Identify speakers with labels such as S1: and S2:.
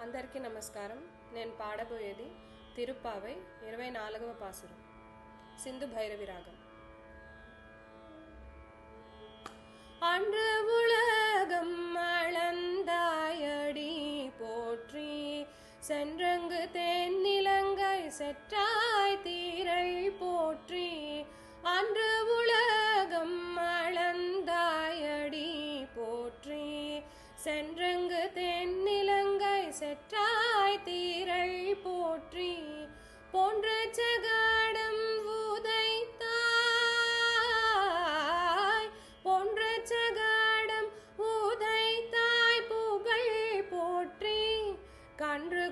S1: అందరికీ నమస్కారం. నేను పాడబోయేది తిరుప్పావై 24వ పాసురం, సింధు భైరవి రాగం. அன்று உலகம் அளந்தாயடி போற்றி, சென்றங்கு தென்னிலங்கை செற்றாய் தீரை போற்றி. அன்று உலகம் அளந்தாயடி போற்றி, சென்றங்கு தென்னிலங்கை செற்றாய் தீரை போற்றி. போன்ற சகடம் உதைத்தாய், போன்ற சகடம் உதைத்தாய் புகழ் போற்றி. கன்று